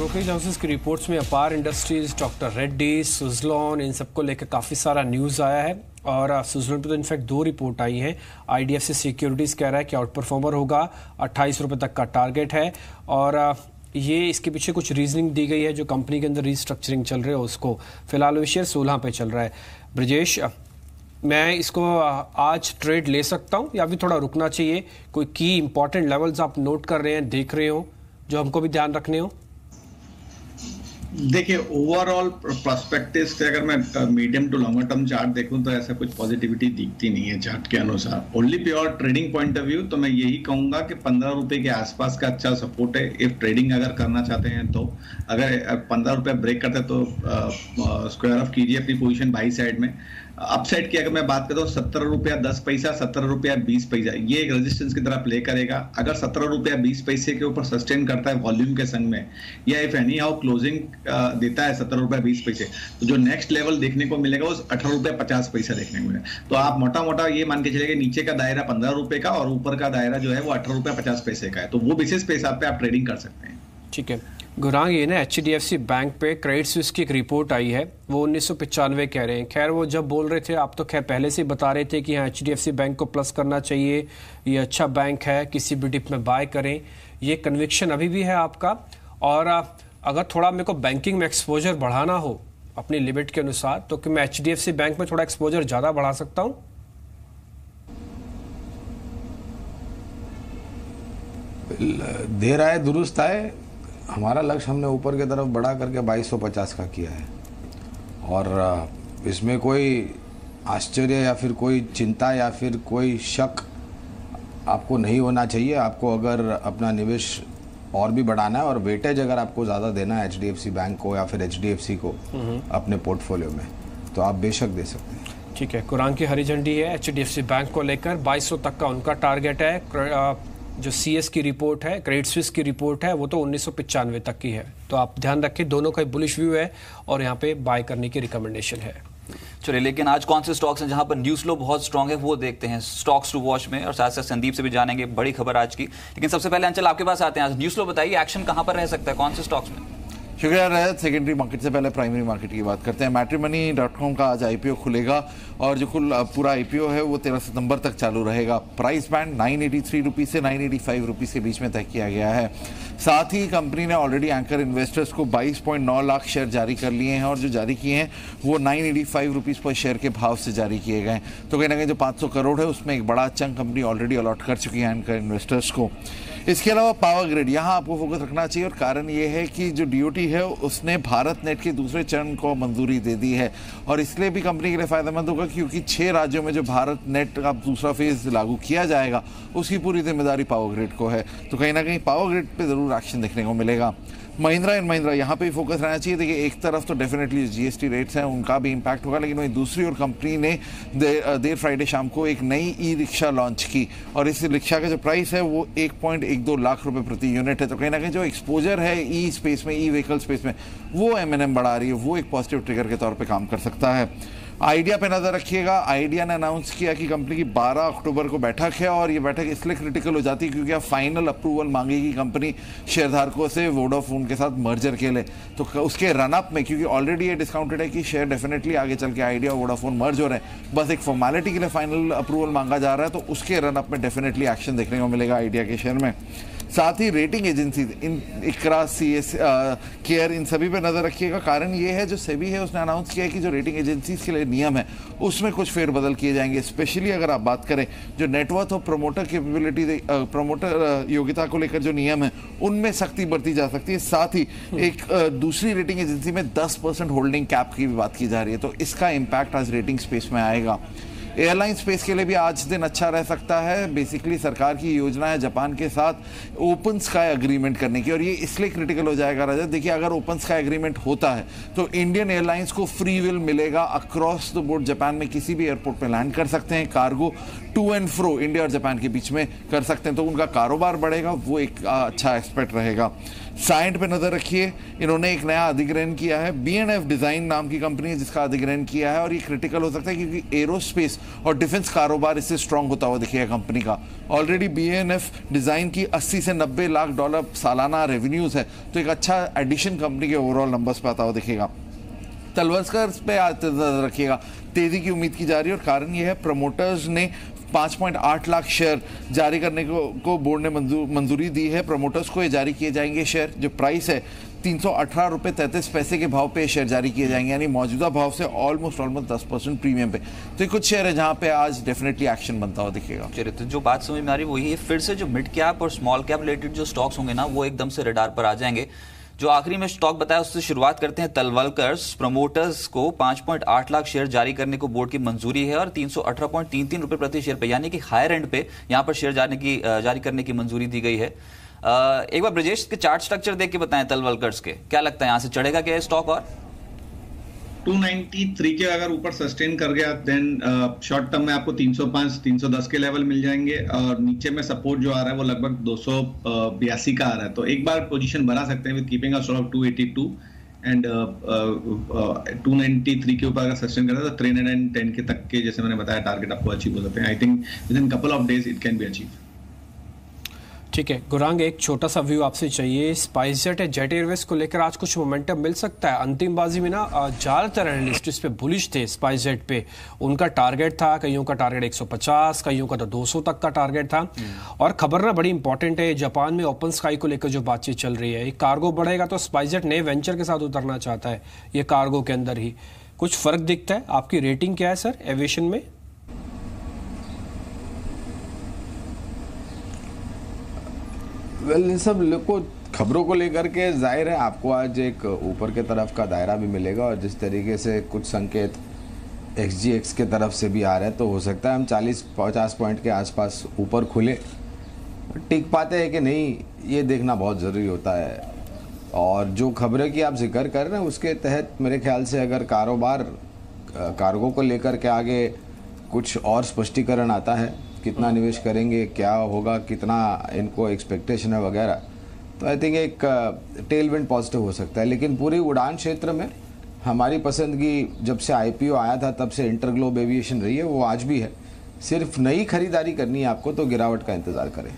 Brokerage houses की reports में अपार इंडस्ट्रीज, डॉक्टर रेड्डी, सुजलॉन, इन सबको लेकर काफ़ी सारा न्यूज़ आया है। और सुजलॉन पे तो इनफैक्ट 2 रिपोर्ट आई हैं। आईडीएफसी सिक्योरिटीज़ कह रहा है कि आउट परफॉर्मर होगा, 28 रुपये तक का टारगेट है। और ये इसके पीछे कुछ रीजनिंग दी गई है, जो कंपनी के अंदर रिस्ट्रक्चरिंग चल रही है उसको। फिलहाल वो शेयर 16 पे चल रहा है। ब्रजेश, मैं इसको आज ट्रेड ले सकता हूँ या भी थोड़ा रुकना चाहिए? कोई की इंपॉर्टेंट लेवल्स आप नोट कर रहे हैं, देख रहे हो, जो हमको भी ध्यान रखने हो? देखिए, ओवरऑल पर्सपेक्टिव से अगर मैं medium to longer term chart देखूं तो ऐसा कुछ पॉजिटिविटी दिखती नहीं है चार्ट के अनुसार। Only pure trading point of view तो मैं यही कहूंगा कि 15 रुपए के आसपास का अच्छा सपोर्ट है इफ ट्रेडिंग अगर करना चाहते हैं तो। अगर 15 रुपए ब्रेक करते हैं तो स्क्वायर ऑफ कीजिए अपनी पोजीशन बाई साइड में। अपसाइड की अगर मैं बात करता हूँ 17 रुपया 10 पैसा, 17 रुपया 20 पैसा, ये एक रेजिस्टेंस की तरह प्ले करेगा। अगर 17 रुपया 20 पैसे के ऊपर सस्टेन करता है वॉल्यूम के संग में, या इफ एनी हाउ क्लोजिंग देता है 17 रुपया 20 पैसे, तो जो नेक्स्ट लेवल देखने को मिलेगा वो 18 रुपया 50 पैसा देखने को मिलेगा। तो आप मोटा मोटा ये मान के चलेंगे नीचे का दायरा 15 रुपए का और ऊपर का दायरा जो है वो 18 रुपया 50 पैसे का है। तो वो बेसिस पे हिसाब पे आप ट्रेडिंग कर सकते हैं। ठीक है गुरांग, ये ना एचडीएफसी बैंक पे क्रेडिट स्विस की एक रिपोर्ट आई है, वो 1995 कह रहे हैं। खैर वो जब बोल रहे थे, आप तो खैर पहले से बता रहे थे कि हाँ एचडीएफसी बैंक को प्लस करना चाहिए, ये अच्छा बैंक है, किसी भी डिप में बाय करें। ये कन्विक्शन अभी भी है आपका? और अगर थोड़ा मेरे को बैंकिंग में एक्सपोजर बढ़ाना हो अपनी लिमिट के अनुसार, तो कि मैं एचडीएफसी बैंक में थोड़ा एक्सपोजर ज़्यादा बढ़ा सकता हूँ? देर आए दुरुस्त आए। हमारा लक्ष्य हमने ऊपर की तरफ बढ़ा करके 2250 का किया है, और इसमें कोई आश्चर्य या फिर कोई चिंता या फिर कोई शक आपको नहीं होना चाहिए। आपको अगर अपना निवेश और भी बढ़ाना है और वेटेज अगर आपको ज़्यादा देना है एचडीएफसी बैंक को या फिर एचडीएफसी को अपने पोर्टफोलियो में, तो आप बेशक दे सकते हैं। ठीक है, कुरान की हरी झंडी है एचडीएफसी बैंक को लेकर। 2200 तक का उनका टारगेट है। जो सीएस की रिपोर्ट है, क्रेडिट स्विस की रिपोर्ट है, वो तो 1995 तक की है। तो आप ध्यान रखें, दोनों का बुलिश व्यू है और यहाँ पे बाय करने की रिकमेंडेशन है। चलिए, लेकिन आज कौन से स्टॉक्स हैं जहां पर न्यूज फ्लो बहुत स्ट्रांग है, वो देखते हैं स्टॉक्स टू वॉच में, और साथ साथ संदीप से भी जानेंगे बड़ी खबर आज की। लेकिन सबसे पहले अंचल आपके पास आते हैं। आज न्यूज फ्लो बताइए, एक्शन कहां पर रह सकता है, कौन से स्टॉक्स में? शुक्रिया रजत। सेकेंडरी मार्केट से पहले प्राइमरी मार्केट की बात करते हैं। Matrimony.com का आज आईपीओ खुलेगा और जो पूरा आईपीओ है वो 13 सितंबर तक चालू रहेगा। प्राइस बैंड 983 रुपीज़ से 985 रुपीज़ के बीच में तय किया गया है। साथ ही कंपनी ने ऑलरेडी एंकर इन्वेस्टर्स को 22.9 लाख शेयर जारी कर लिए हैं, और जो जारी किए हैं वो 985 रुपीज़ पर शेयर के भाव से जारी किए गए। तो कहीं ना कहीं जो 500 करोड़ है उसमें एक बड़ा चंक कंपनी ऑलरेडी अलॉट कर चुकी है एंकर इन्वेस्टर्स को। इसके अलावा पावर ग्रिड, यहाँ आपको फोकस रखना चाहिए, और कारण ये है कि जो डीओटी है उसने भारत नेट के दूसरे चरण को मंजूरी दे दी है, और इसलिए भी कंपनी के लिए फायदेमंद होगा क्योंकि 6 राज्यों में जो भारत नेट का दूसरा फेज लागू किया जाएगा उसकी पूरी जिम्मेदारी पावर ग्रिड को है। तो कहीं ना कहीं पावर ग्रिड पे जरूर एक्शन देखने को मिलेगा। महिंद्रा एंड महिंद्रा, यहाँ पे भी फोकस रहना चाहिए। देखिए, एक तरफ तो डेफिनेटली जीएसटी रेट्स हैं, उनका भी इम्पैक्ट होगा, लेकिन वहीं दूसरी ओर कंपनी ने देर फ्राइडे शाम को एक नई ई रिक्शा लॉन्च की, और इस रिक्शा का जो प्राइस है वो 1.12 लाख रुपए प्रति यूनिट है। तो कहीं ना कहीं जो एक्सपोजर है ई स्पेस में, ई व्हीकल स्पेस में, वो एमएनएम बढ़ा रही है, वो एक पॉजिटिव ट्रिगर के तौर पर काम कर सकता है। आइडिया पे नजर रखिएगा। आइडिया ने अनाउंस किया कि कंपनी की 12 अक्टूबर को बैठक है, और ये बैठक इसलिए क्रिटिकल हो जाती है क्योंकि अब फाइनल अप्रूवल मांगेगी कंपनी शेयरधारकों से वोडाफोन के साथ मर्जर के लिए। तो उसके रनअप में, क्योंकि ऑलरेडी ये डिस्काउंटेड है कि शेयर डेफिनेटली आगे चल के आइडिया और वोडाफोन मर्ज हो रहे हैं, बस एक फॉर्मेलिटी के लिए फाइनल अप्रूवल मांगा जा रहा है, तो उसके रनअप में डेफिनेटली एक्शन देखने को मिलेगा आइडिया के शेयर में। साथ ही रेटिंग एजेंसीज, इन इकरा, सीएस, केयर, इन सभी पे नजर रखिएगा। कारण ये है, जो सेबी है उसने अनाउंस किया है कि जो रेटिंग एजेंसीज के लिए नियम है उसमें कुछ फेरबदल किए जाएंगे। स्पेशली अगर आप बात करें जो नेटवर्थ और प्रोमोटर कैपेबिलिटी, प्रोमोटर योग्यता को लेकर जो नियम है उनमें सख्ती बरती जा सकती है। साथ ही एक दूसरी रेटिंग एजेंसी में 10% होल्डिंग कैप की भी बात की जा रही है, तो इसका इम्पैक्ट आज रेटिंग स्पेस में आएगा। एयरलाइन स्पेस के लिए भी आज दिन अच्छा रह सकता है। बेसिकली सरकार की योजना है जापान के साथ ओपन स्काई एग्रीमेंट करने की, और ये इसलिए क्रिटिकल हो जाएगा रजत। देखिए, अगर ओपन स्काई एग्रीमेंट होता है तो इंडियन एयरलाइंस को फ्री विल मिलेगा, अक्रॉस द बोर्ड जापान में किसी भी एयरपोर्ट पे लैंड कर सकते हैं, cargo to and fro India और जापान के बीच में कर सकते हैं, तो उनका कारोबार बढ़ेगा, वो एक अच्छा एस्पेक्ट रहेगा। साइंट पे नजर रखिए, इन्होंने एक नया अधिग्रहण किया है। B&F डिजाइन नाम की कंपनी है जिसका अधिग्रहण किया है, और ये क्रिटिकल हो सकता है क्योंकि एरोस्पेस और डिफेंस कारोबार इससे स्ट्रांग होता हुआ दिखेगा कंपनी का। ऑलरेडी BANF डिज़ाइन की 80 से 90 लाख डॉलर सालाना रेवेन्यूज़ है, तो एक अच्छा एडिशन कंपनी के ओवरऑल नंबर्स पे आता हुआ दिखेगा। तलवलकर पे रखिएगा, तेज़ी की उम्मीद की जा रही है और कारण ये है प्रमोटर्स ने 5.8 लाख शेयर जारी करने को बोर्ड ने मंजूरी दी है। प्रमोटर्स को ये जारी किए जाएंगे शेयर, जो प्राइस है 318 रुपये 33 पैसे के भाव पे शेयर जारी किए जाएंगे, यानी मौजूदा भाव से ऑलमोस्ट 10% प्रीमियम पे। तो ये कुछ शेयर है जहाँ पे आज डेफिनेटली एक्शन बनता हुआ दिखेगा। चलिए, तो जो बात समझ में आ रही है वो ये फिर से जो मिड कैप और स्मॉल कैप रिलेटेड जो स्टॉक्स होंगे ना, वो एकदम से रडार पर आ जाएंगे। जो आखिरी में स्टॉक बताया उससे शुरुआत करते हैं। तलवलकर प्रमोटर्स को 5.8 लाख शेयर जारी करने को बोर्ड की मंजूरी है और 318.33 रुपए प्रति शेयर पे, यानी कि हायर एंड पे यहाँ पर शेयर जारी करने की मंजूरी दी गई है। एक बार ब्रजेश के चार्ट स्ट्रक्चर देख के बताएं तलवलकर के, क्या लगता है यहाँ से चढ़ेगा क्या स्टॉक? और 293 के अगर ऊपर सस्टेन कर गया देन शॉर्ट टर्म में आपको 305 310 के लेवल मिल जाएंगे और नीचे में सपोर्ट जो आ रहा है वो लगभग 282 का आ रहा है, तो एक बार पोजीशन बना सकते हैं with keeping a stop 282 and 293 के ऊपर अगर सस्टेन करता है तो 310 के तक के, जैसे मैंने बताया, टारगेट आपको अचीव हो सकते हैं। I think with in couple of days it can be achieve. ठीक है गुरांग, एक छोटा सा व्यू आपसे चाहिए। स्पाइस जेट है, जेट एयरवेज को लेकर आज कुछ मोमेंटम मिल सकता है? अंतिम बाजी में ना ज्यादातर एनालिस्ट इस पे बुलिश थे स्पाइस जेट पे। उनका टारगेट था, कईयों का टारगेट 150, कईयों का तो 200 तक का टारगेट था। और खबर ना बड़ी इंपॉर्टेंट है, जापान में ओपन स्काई को लेकर जो बातचीत चल रही है, कार्गो बढ़ेगा तो स्पाइस जेट नए वेंचर के साथ उतरना चाहता है, ये कार्गो के अंदर ही कुछ फर्क दिखता है। आपकी रेटिंग क्या है सर एविएशन में? इन सब खबरों को लेकर के जाहिर है आपको आज एक ऊपर के तरफ का दायरा भी मिलेगा और जिस तरीके से कुछ संकेत XGX के तरफ से भी आ रहे हैं तो हो सकता है हम 40-50 पॉइंट के आसपास ऊपर खुले। टिक पाते हैं कि नहीं ये देखना बहुत ज़रूरी होता है। और जो खबरें की आप जिक्र कर रहे हैं उसके तहत मेरे ख्याल से अगर कार्गो को लेकर के आगे कुछ और स्पष्टीकरण आता है, कितना निवेश करेंगे, क्या होगा, कितना इनको एक्सपेक्टेशन है वगैरह, तो आई थिंक एक टेलविंड पॉजिटिव हो सकता है। लेकिन पूरी उड़ान क्षेत्र में हमारी पसंदगी जब से IPO आया था तब से इंटरग्लोब एविएशन रही है, वो आज भी है। सिर्फ नई खरीदारी करनी है आपको तो गिरावट का इंतज़ार करें।